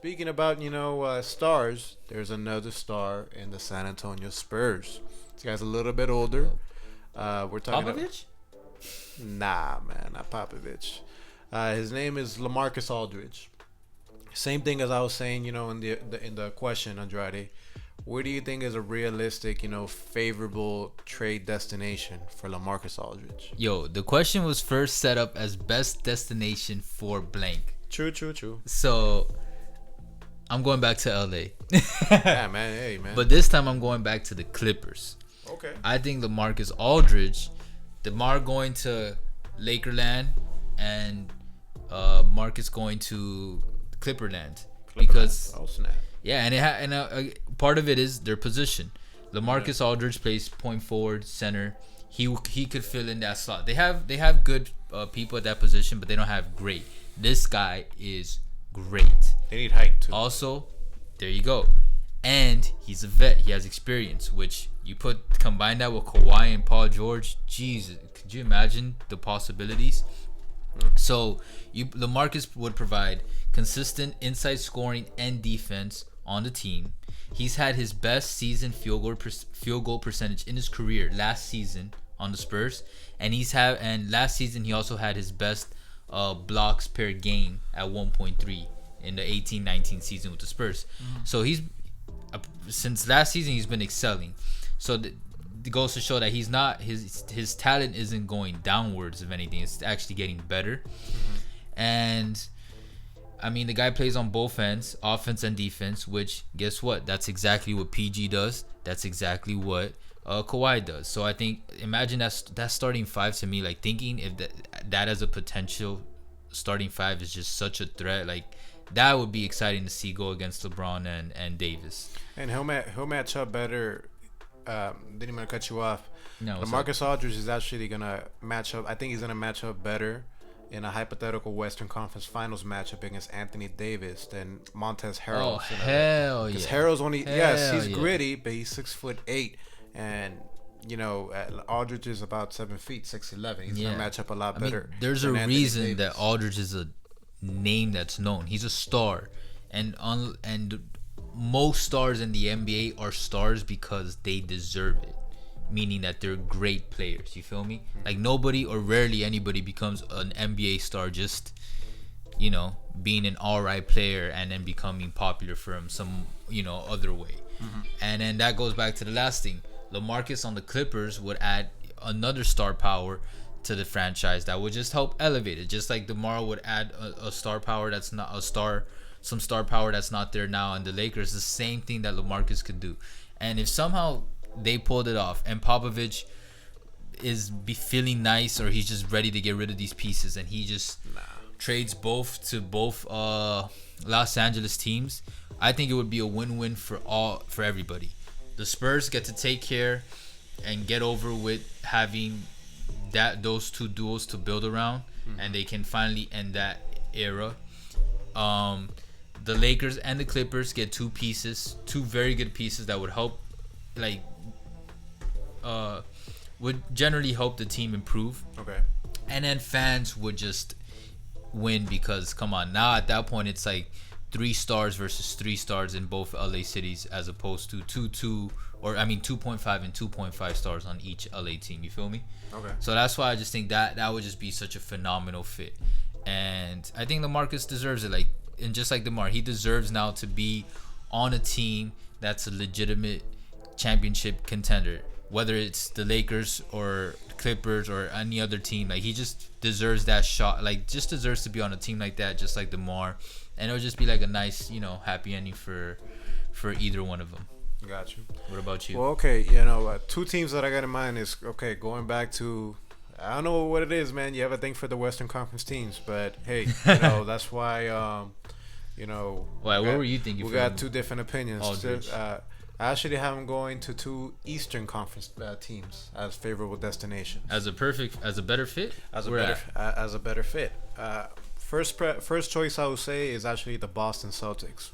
Speaking about stars, there's another star in the San Antonio Spurs. This guy's a little bit older. We're talking Popovich? Nah, man, not Popovich. His name is LaMarcus Aldridge. Same thing as I was saying, in the question, Andrade. Where do you think is a realistic, favorable trade destination for LaMarcus Aldridge? Yo, the question was first set up as best destination for blank. True. So I'm going back to LA. Yeah, man. Hey, man. But this time I'm going back to the Clippers. Okay. I think LaMarcus Aldridge, DeMar going to Lakerland, and Marcus going to Clipperland. Because oh snap. yeah, and part of it is their position. LaMarcus Aldridge plays point forward, center. He could fill in that slot. They have good people at that position, but they don't have great. This guy is great. They need height too. Also, there you go. And he's a vet. He has experience, which you combine that with Kawhi and Paul George. Jesus, could you imagine the possibilities? So, LaMarcus would provide consistent inside scoring and defense on the team. He's had his best season field goal percentage in his career last season on the Spurs, and last season he also had his best blocks per game at 1.3 in the 18-19 season with the Spurs. So since last season he's been excelling. So it goes to show that he's not his talent isn't going downwards. If anything, it's actually getting better. And I mean, the guy plays on both ends, offense and defense, which, guess what? That's exactly what PG does. That's exactly what Kawhi does. So I think, imagine that starting five to me, like thinking if that as a potential starting five is just such a threat, like that would be exciting to see go against LeBron and Davis. And he'll match up better. Didn't even cut you off. No, LaMarcus Aldridge is actually gonna match up. I think he's gonna match up better in a hypothetical Western Conference Finals matchup against Anthony Davis than Montez Harrell. Oh, hell yeah. Because Harrell's only, he's yeah. gritty, but he's 6'8", and Aldridge is about 7 feet, 6'11". He's gonna match up a lot better. There's a than Anthony reason Davis. that Aldridge is a name that's known. He's a star, and most stars in the NBA are stars because they deserve it. Meaning that they're great players. You feel me? Like nobody or rarely anybody becomes an NBA star just, being an alright player and then becoming popular from some, other way. And then that goes back to the last thing. LaMarcus on the Clippers would add another star power to the franchise that would just help elevate it. Just like DeMar would add a star power that's not a star, some star power that's not there now in the Lakers. The same thing that LaMarcus could do. And if somehow they pulled it off and Popovich is feeling nice, or he's just ready to get rid of these pieces and he just trades both to both Los Angeles teams, I think it would be a win-win for everybody. The Spurs get to take care and get over with having those two duos to build around, and they can finally end that era. The Lakers and the Clippers get two very good pieces that would help, would generally help the team improve. Okay. And then fans would just win because, come on, now at that point it's like 3 stars versus 3 stars in both LA cities, as opposed to 2.5 and 2.5 stars on each LA team. You feel me? Okay. So that's why I just think that would just be such a phenomenal fit. And I think LaMarcus deserves it. And just like DeMar, he deserves now to be on a team that's a legitimate championship contender, whether it's the Lakers or Clippers or any other team. He just deserves that shot. Just deserves to be on a team like that, just like DeMar. And it'll just be a nice, happy ending for either one of them. Got you. What about you? Well, okay, 2 teams that I got in mind is, going back to, I don't know what it is, man. You have a thing for the Western Conference teams, but hey, that's why, what were you thinking? We got 2 different opinions. Aldridge. I actually have them going to 2 Eastern Conference teams as favorable destinations. As a better fit. As a better fit. First choice I would say is actually the Boston Celtics.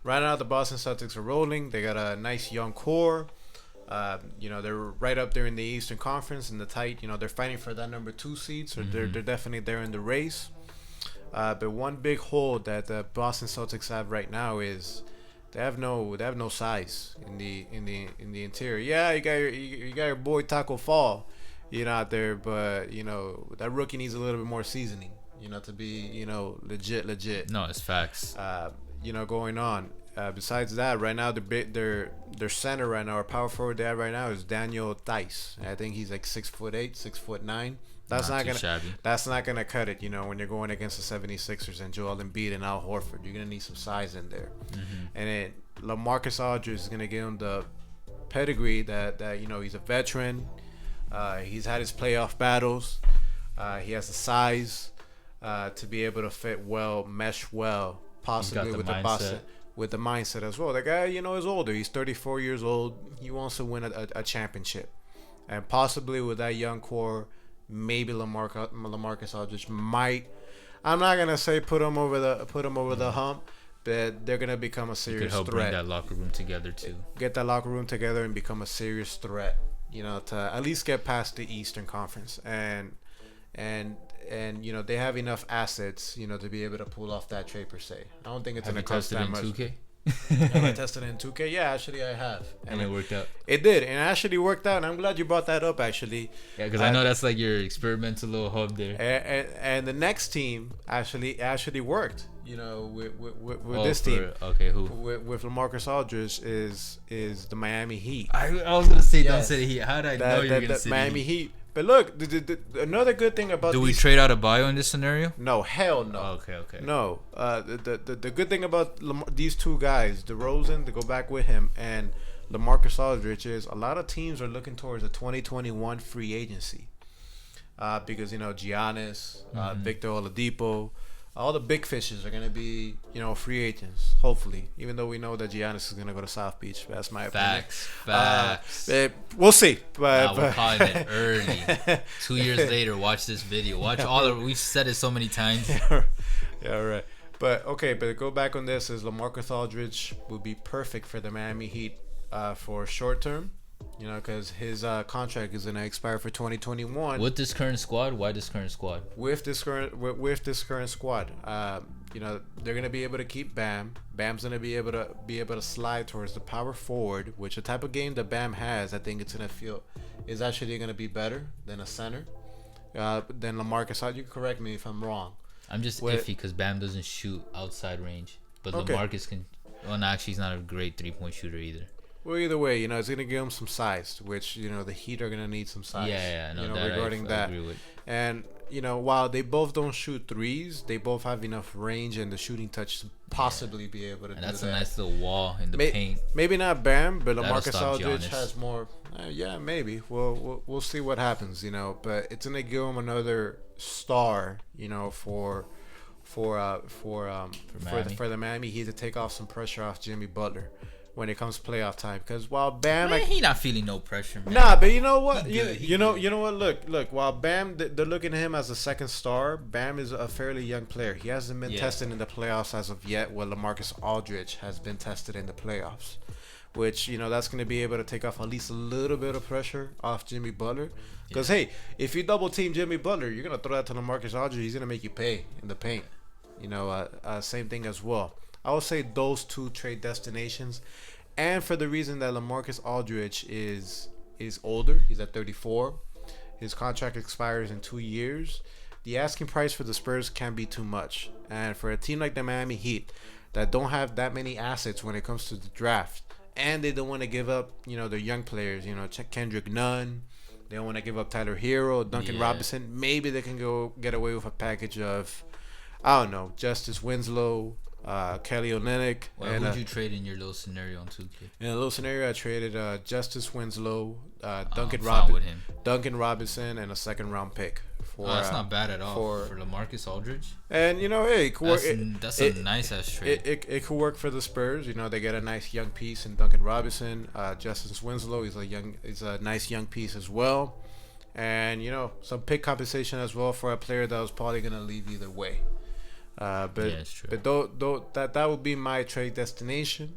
Right now, the Boston Celtics are rolling. They got a nice young core. They're right up there in the Eastern Conference in the tight. They're fighting for that number 2 seed, so they're definitely there in the race. But one big hole that the Boston Celtics have right now is they have no size in the interior. Yeah, you got your boy Taco Fall, out there, but that rookie needs a little bit more seasoning, to be legit. No, it's facts. Going on. Besides that, right now their center right now, or power forward they have right now is Daniel Tice. I think he's like 6'8", 6'9". That's not gonna shabby. that's not gonna cut it. When you're going against the 76ers and Joel Embiid and Al Horford, you're gonna need some size in there. And then LaMarcus Aldridge is gonna give him the pedigree that he's a veteran. He's had his playoff battles. He has the size to be able to fit well, mesh well, possibly with the Boston. With the mindset as well. The guy, is older. He's 34 years old. He wants to win a championship. And possibly with that young core, maybe LaMarcus Aldridge might. I'm not gonna say put him over the hump, but they're gonna become a serious could help threat. Bring that locker room together too. Get that locker room together and become a serious threat. To at least get past the Eastern Conference, and they have enough assets, to be able to pull off that trade per se. I don't think it's gonna cost that much. 2K? Have I tested it in 2K? Yeah, actually I have. And it worked out. It did, and it actually worked out. And I'm glad you brought that up. Actually. Yeah, because I know that's like your experimental little hub there. And the next team actually worked. With this team. Okay, who? With LaMarcus Aldridge is the Miami Heat. I was gonna say don't say the Heat. How did I know you were gonna say Miami Heat? But look, another good thing about do we trade out a bio in this scenario? No, hell no. Okay. No, the good thing about these two guys, DeRozan, to go back with him, and LaMarcus Aldridge is a lot of teams are looking towards a 2021 free agency, because Giannis, Victor Oladipo. All the big fishes are gonna be, free agents. Hopefully, even though we know that Giannis is gonna go to South Beach. That's my opinion. Facts. We'll see. But we're calling it early. 2 years later, watch this video. Watch all of. We've said it so many times. Yeah, right. But go back on this. Is LaMarcus Aldridge would be perfect for the Miami Heat for short term. Because his contract is gonna expire for 2021. With this current squad, why this current squad? With this current squad, they're gonna be able to keep Bam. Bam's gonna be able to slide towards the power forward, which the type of game that Bam has, I think it's gonna feel is actually gonna be better than a center. Than LaMarcus Aldridge. You can correct me if I'm wrong. I'm just iffy because Bam doesn't shoot outside range, but LaMarcus can. Well, no, actually, he's not a great 3-point shooter either. Well, either way, it's going to give him some size, which, the Heat are going to need some size. Yeah, no, regarding that. I agree with. And, while they both don't shoot threes, they both have enough range and the shooting touch to possibly be able to do that. And that's a nice little wall in the paint. Maybe not Bam, but LaMarcus Aldridge Giannis. has more. Yeah, maybe. We'll see what happens, But it's going to give him another star, for the Miami Heat to take off some pressure off Jimmy Butler when it comes to playoff time. Because while Bam, he not feeling no pressure, man. Nah, but you know what? You know what? Look. While Bam, they're looking at him as a second star. Bam is a fairly young player. He hasn't been tested in the playoffs as of yet. While LaMarcus Aldridge has been tested in the playoffs, which that's going to be able to take off at least a little bit of pressure off Jimmy Butler. Because hey, if you double team Jimmy Butler, you're going to throw that to LaMarcus Aldridge. He's going to make you pay in the paint. Same thing as well. I would say those two trade destinations, and for the reason that LaMarcus Aldridge is older, he's at 34. His contract expires in 2 years. The asking price for the Spurs can be too much, and for a team like the Miami Heat that don't have that many assets when it comes to the draft, and they don't want to give up, their young players, Kendrick Nunn. They don't want to give up Tyler Hero, Duncan Robinson. Maybe they can go get away with a package of, I don't know, Justice Winslow, Kelly Olynyk. Well, who'd you trade in your little scenario on 2K? In a little scenario, I traded Justice Winslow, Duncan Robinson, and a second round pick. That's not bad at all for LaMarcus Aldridge. And hey, it could work. That's a nice ass trade. It could work for the Spurs. They get a nice young piece in Duncan Robinson. Justice Winslow, he's a nice young piece as well, and some pick compensation as well for a player that was probably gonna leave either way. But it's true. But that would be my trade destination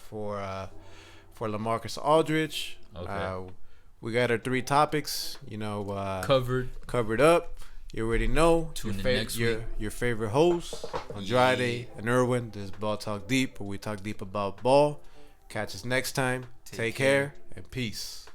for LaMarcus Aldridge. Okay. We got our 3 topics, covered up. You already know. Tune in next week. Your favorite hosts, Andrade and Irwin. This is Ball Talk Deep, where we talk deep about ball. Catch us next time. Take care and peace.